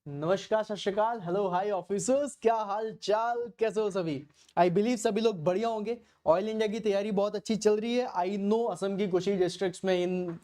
नमस्कार, सत श्री अकाल, हेलो, हाय ऑफिसर्स, क्या हाल चाल, कैसे हो सभी। आई बिलीव सभी लोग बढ़िया होंगे। ऑयल इंडिया की तैयारी बहुत अच्छी चल रही है। आई नो असम की कुछ ही डिस्ट्रिक्ट्स में इन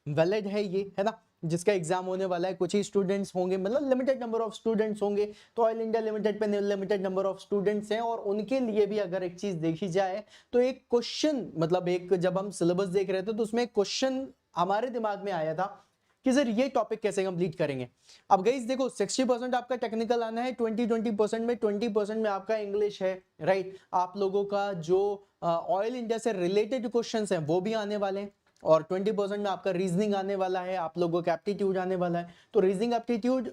वैलिड है ये, है ना, जिसका एग्जाम होने वाला है। कुछ ही स्टूडेंट्स होंगे, मतलब लिमिटेड नंबर ऑफ स्टूडेंट्स होंगे। तो ऑयल इंडिया लिमिटेड पे लिमिटेड नंबर ऑफ स्टूडेंट्स हैं, और उनके लिए भी अगर एक चीज देखी जाए तो एक क्वेश्चन, मतलब एक, जब हम सिलेबस देख रहे थे तो उसमें क्वेश्चन हमारे दिमाग में आया था कि सर ये टॉपिक कैसे कंप्लीट करेंगे। अब गाइस देखो, 60% आपका टेक्निकल आना है, 20% में 20% में आपका इंग्लिश है, राइट। आप लोगों का जो ऑयल इंडिया से रिलेटेड क्वेश्चंस हैं वो भी आने वाले हैं, और 20% में आपका रीजनिंग आने वाला है, आप लोगों का एप्टीट्यूड आने वाला है। तो रीजनिंग एप्टीट्यूड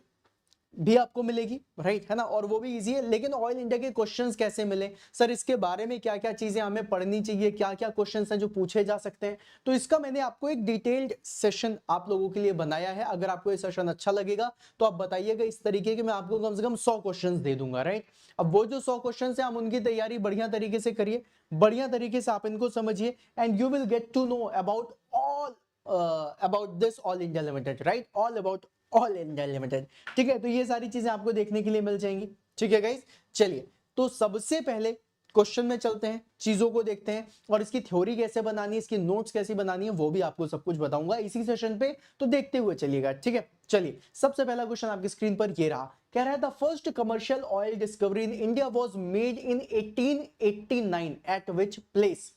भी आपको मिलेगी, राइट, है ना, और वो भी इजी है। लेकिन ऑयल इंडिया के क्वेश्चंस कैसे मिले सर, इसके बारे में क्या क्या चीजें हमें पढ़नी चाहिए, क्या क्या क्वेश्चंस हैं जो पूछे जा सकते हैं, तो इसका मैंने आपको एक डिटेल्ड सेशन आप लोगों के लिए बनाया है। अगर आपको ये सेशन अच्छा लगेगा तो आप बताइएगा इस तरीके के, मैं आपको कम से कम 100 क्वेश्चन दे दूंगा, राइट। अब वो जो 100 क्वेश्चन है, हम उनकी तैयारी बढ़िया तरीके से करिए, बढ़िया तरीके से आप इनको समझिए, and you will get to know about all about this All India Limited, right, all about All India Limited. ठीक है, तो ये सारी चीजें आपको देखने के लिए मिल जाएंगी। ठीक है गाइस, चलिए, तो सबसे पहले क्वेश्चन में चलते हैं, चीजों को देखते हैं, और इसकी थ्योरी कैसे बनानी है, इसकी नोट्स कैसी बनानी है, वो भी आपको सब कुछ बताऊंगा इसी सेशन पे, तो देखते हुए चलिएगा। ठीक है, चलिए, सबसे पहला क्वेश्चन आपकी स्क्रीन पर ये रहा, कह रहा है the first commercial oil discovery in India was made in 1889 eight which place,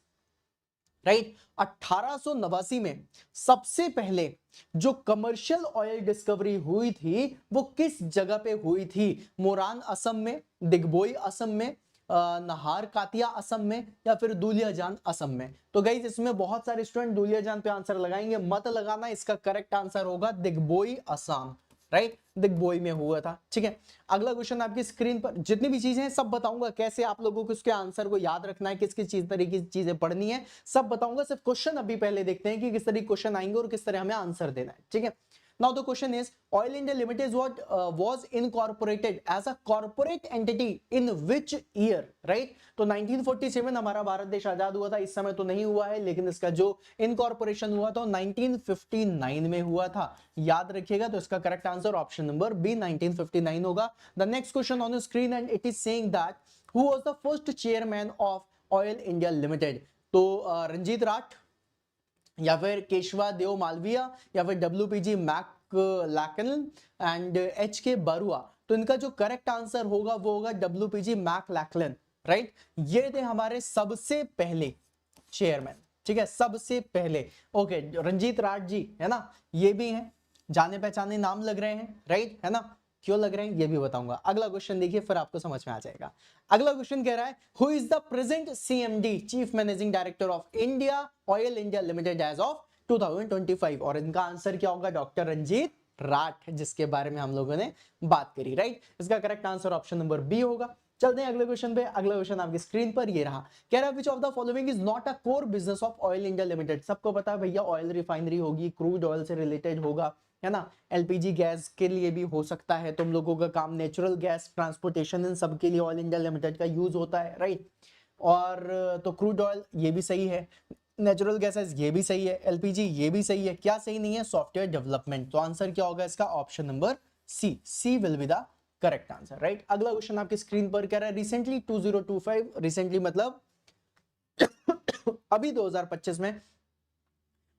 right. 1889 में सबसे पहले जो कमर्शियल ऑयल डिस्कवरी हुई थी वो किस जगह पे हुई थी। मोरान असम में, दिग्बोई असम में, नाहर कातिया असम में, या फिर दुलियाजान असम में। तो गाइस इसमें बहुत सारे स्टूडेंट दुलियाजान पे आंसर लगाएंगे, मत लगाना, इसका करेक्ट आंसर होगा दिग्बोई असम, राइट, दिग्बोई में हुआ था। ठीक है, अगला क्वेश्चन आपकी स्क्रीन पर, जितनी भी चीजें हैं सब बताऊंगा, कैसे आप लोगों को उसके आंसर को याद रखना है, किस किस चीज तरीके की चीजें पढ़नी है, सब बताऊंगा। सिर्फ क्वेश्चन अभी पहले देखते हैं कि किस तरह क्वेश्चन आएंगे और किस तरह हमें आंसर देना है। ठीक है, now the question is oil india limited is what was incorporated as a corporate entity in which year, right। तो 1947 हमारा भारत देश आजाद हुआ था, इस समय तो नहीं हुआ है, लेकिन इसका जो इनकॉर्पोरेशन हुआ था 1959 में हुआ था, याद रखिएगा। तो इसका correct answer option number B 1959 होगा। The next question on the screen, and it is saying that who was the first chairman of Oil India Limited. तो रंजीत राठ, या फिर केशवा देव मालविया, या फिर डब्ल्यूपीजी मैकलैकन एंड एच के बरुआ। तो इनका जो करेक्ट आंसर होगा वो होगा डब्ल्यूपीजी मैकलैकलन, राइट। ये थे हमारे सबसे पहले चेयरमैन। ठीक है, सबसे पहले। ओके, रंजीत राठ जी, है ना, ये भी हैं, जाने पहचाने नाम लग रहे हैं, राइट, है ना। क्यों लग रहे हैं ये भी बताऊंगा। अगला क्वेश्चन देखिए, फिर आपको समझ में आ जाएगा। अगला क्वेश्चन कह रहा है who is the present CMD, chief managing director of India Oil India Limited as of 2025, और इनका आंसर क्या होगा, डॉक्टर रंजीत राठ, जिसके बारे में हम लोगों ने बात करी, राइट। इसका correct answer option number B होगा। चलते हैं अगले क्वेश्चन पे। अगला क्वेश्चन आपकी स्क्रीन पर ये रहा, कह रहा है which of the following is not a core business of Oil India limited. सबको पता है भैया, ऑयल रिफाइनरी होगी, क्रूड ऑयल से रिलेटेड होगा, है ना। एलपीजी गैस के लिए भी हो सकता है, तुम लोगों का काम नेचुरल गैस ट्रांसपोर्टेशन, इन सब के लिए ऑयल इंडिया लिमिटेड का यूज होता है, राइट। और तो क्रूड ऑयल ये भी सही है, नेचुरल गैसेस ये भी सही है, एलपीजी ये भी सही है, क्या सही नहीं है, सॉफ्टवेयर डेवलपमेंट। तो आंसर क्या होगा इसका, option number C, C will be the correct answer, right. अगला क्वेश्चन आपकी स्क्रीन पर कह रहा है रिसेंटली 2025, रिसेंटली मतलब अभी 2025 में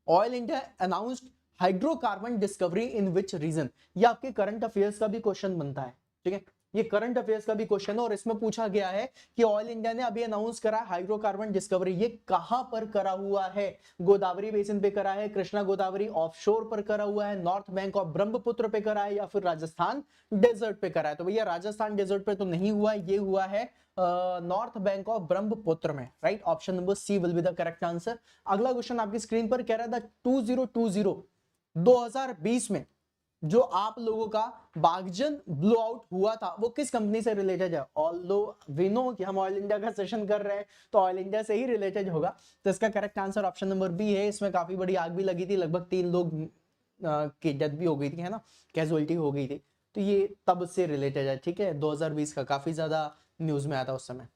oil India announced hydrocarbon discovery in which region. ये आपके करंट अफेयर्स का भी क्वेश्चन बनता है। ठीक है, ये करंट अफेयर्स का भी क्वेश्चन है, और इसमें पूछा गया है कि ऑयल इंडिया ने अभी अनाउंस करा हाइड्रोकार्बन डिस्कवरी, ये कहां पर करा हुआ है। गोदावरी बेसिन पे करा है, कृष्णा गोदावरी ऑफशोर पर करा हुआ है, नॉर्थ बैंक ऑफ ब्रह्मपुत्र पे करा है, या फिर राजस्थान डेजर्ट पे करा है। तो भैया राजस्थान डेजर्ट पे तो नहीं हुआ, ये हुआ है नॉर्थ बैंक ऑफ ब्रह्मपुत्र में, right. Option number C will be the correct answer. अगला क्वेश्चन आपकी स्क्रीन पर कह रहा था 2020 में जो आप लोगों का बागजन ब्लो आउट हुआ था वो किस कंपनी से रिलेटेड है। ऑल्दो वी नो कि हम ऑयल इंडिया का सेशन कर रहे हैं, तो ऑयल इंडिया से ही रिलेटेड होगा। तो इसका correct answer option number B है। इसमें काफी बड़ी आग भी लगी थी, लगभग 3 लोग की डेथ भी हो गई थी, है ना, कैजुअलिटी हो गई थी। तो ये तब से रिलेटेड है। ठीक है, 2020 का काफी ज्यादा न्यूज में आया था उस समय।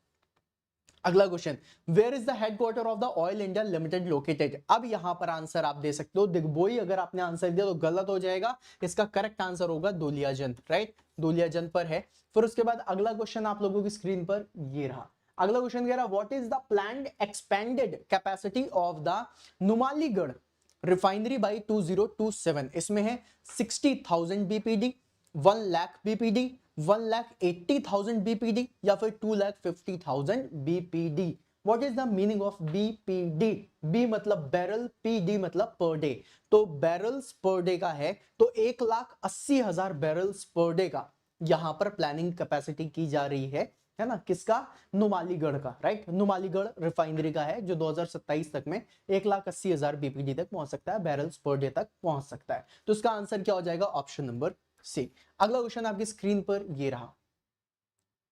अगला question, where is the headquarter of the Oil India Limited located. अब यहां पर आंसर आप दे सकते हो दिग्बोई, अगर आपने आंसर दिया तो गलत हो जाएगा, इसका करेक्ट आंसर होगा दुलियाजन, राइट, दुलियाजन पर है। फिर उसके बाद अगला क्वेश्चन आप लोगों की स्क्रीन पर ये रहा। अगला क्वेश्चन कह रहा what is the planned expanded capacity of the Numaligarh refinery by 2027। इसमें है 60,000 बीपीडी, 1 लाख बीपीडी, 1,80,000 बीपीडी या फिर 2,50,000 BPD. What is the meaning of BPD? B मतलब बैरल, पीडी मतलब पर डे। तो बैरल्स पर डे का है, तो 1,80,000 बैरल्स पर डे का यहां पर प्लानिंग कैपेसिटी की जा रही है ना, किसका? नुमालीगढ़ का, राइट, नुमालीगढ़ रिफाइनरी का है, जो 2027 तक में 1,80,000 बीपीडी तक पहुंच सकता है, बैरल्स पर डे तक पहुंच सकता है। तो इसका आंसर क्या हो जाएगा? Option number C. अगला क्वेश्चन आपकी स्क्रीन पर ये रहा।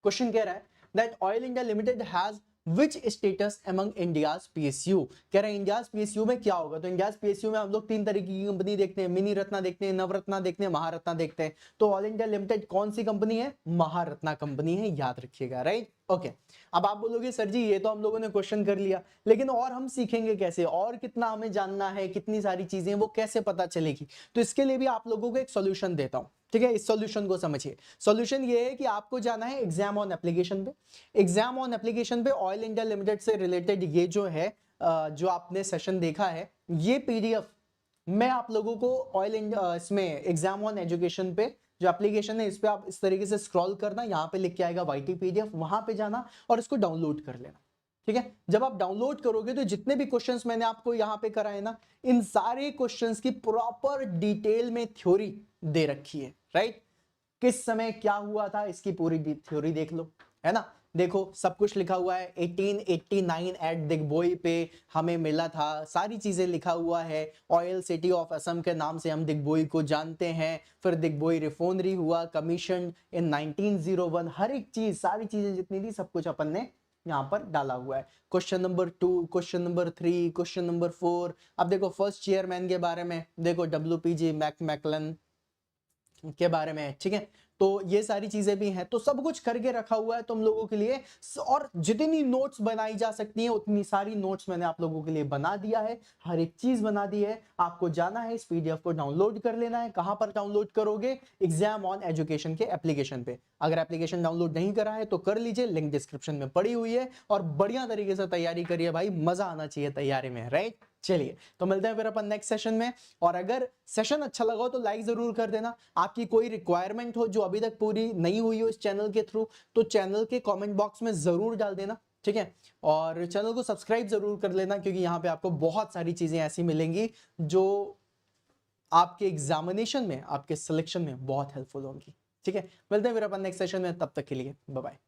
क्वेश्चन कह रहा है that oil India limited has which status among India's PSU. कह रहे हैं इंडियाज पीएसयू में क्या होगा? तो इंडियाज पीएसयू में हम लोग 3 तरीके की कंपनी देखते हैं, मिनी रत्ना देखते हैं, नवरत्ना देखते हैं, महारत्ना देखते हैं। तो ऑयल इंडिया लिमिटेड कौन सी कंपनी है? महारत्ना कंपनी है, याद रखिएगा, राइट, ओके। अब आप बोलोगे सर जी ये तो हम लोगों ने क्वेश्चन कर लिया, लेकिन और हम सीखेंगे कैसे, और कितना हमें जानना है, कितनी सारी चीजें वो कैसे पता चलेगी? तो इसके लिए भी आप लोगों को एक सॉल्यूशन देता हूं, ठीक है। इस सॉल्यूशन को समझिए। सॉल्यूशन ये है कि आपको जाना है एग्जाम ऑन एप्लीकेशन पे। एग्जाम ऑन एप्लीकेशन पे ऑयल इंडिया लिमिटेड से रिलेटेड ये जो है जो आपने सेशन देखा है, ये पीडीएफ मैं आप लोगों को ऑयल इंडिया इसमें एग्जाम ऑन एजुकेशन पे जो एप्लीकेशन है, इस पे आप इस तरीके से स्क्रॉल करना, यहाँ पे लिख के आएगा वाईटी पीडीएफ, वहां पे जाना और इसको डाउनलोड कर लेना, ठीक है। जब आप डाउनलोड करोगे तो जितने भी क्वेश्चंस मैंने आपको यहाँ पे कराए ना, इन सारे क्वेश्चंस की प्रॉपर डिटेल में थ्योरी दे रखी है, राइट। किस समय क्या हुआ था इसकी पूरी थ्योरी देख लो, है ना। देखो सब कुछ लिखा हुआ है, 1889 एट दिग्बोई पे हमें मिला था, सारी चीजें लिखा हुआ है। ऑयल सिटी ऑफ असम के नाम से हम दिग्बोई को जानते हैं। फिर दिग्बोई रिफाइनरी हुआ, कमीशन इन 1901, हर एक चीज, सारी चीजें जितनी थी सब कुछ अपन ने यहाँ पर डाला हुआ है। Question number 2, question number 3, question number 4। अब देखो फर्स्ट चेयरमैन के बारे में, देखो WPG मैकमैकलन के बारे में, ठीक है। तो ये सारी चीजें भी हैं, तो सब कुछ करके रखा हुआ है तुम लोगों के लिए, और जितनी नोट्स बनाई जा सकती हैं उतनी सारी नोट्स मैंने आप लोगों के लिए बना दिया है, हर एक चीज बना दी है। आपको जाना है, इस पीडीएफ को डाउनलोड कर लेना है। कहां पर डाउनलोड करोगे? एग्जाम ऑन एजुकेशन के एप्लीकेशन पे। अगर एप्लीकेशन डाउनलोड नहीं करा है तो कर लीजिए, लिंक डिस्क्रिप्शन में पड़ी हुई है। और बढ़िया तरीके से तैयारी करिए भाई, मजा आना चाहिए तैयारी में, राइट। चलिए तो मिलते हैं फिर अपन नेक्स्ट सेशन में। और अगर सेशन अच्छा लगा हो तो लाइक जरूर कर देना। आपकी कोई रिक्वायरमेंट हो जो अभी तक पूरी नहीं हुई हो इस चैनल के थ्रू, तो चैनल के कमेंट बॉक्स में जरूर डाल देना, ठीक है। और चैनल को सब्सक्राइब जरूर कर लेना, क्योंकि यहाँ पे आपको बहुत सारी चीजें ऐसी मिलेंगी जो आपके एग्जामिनेशन में, आपके सिलेक्शन में बहुत हेल्पफुल होंगी, ठीक है। मिलते हैं फिर अपन नेक्स्ट सेशन में, तब तक के लिए बाय बाय।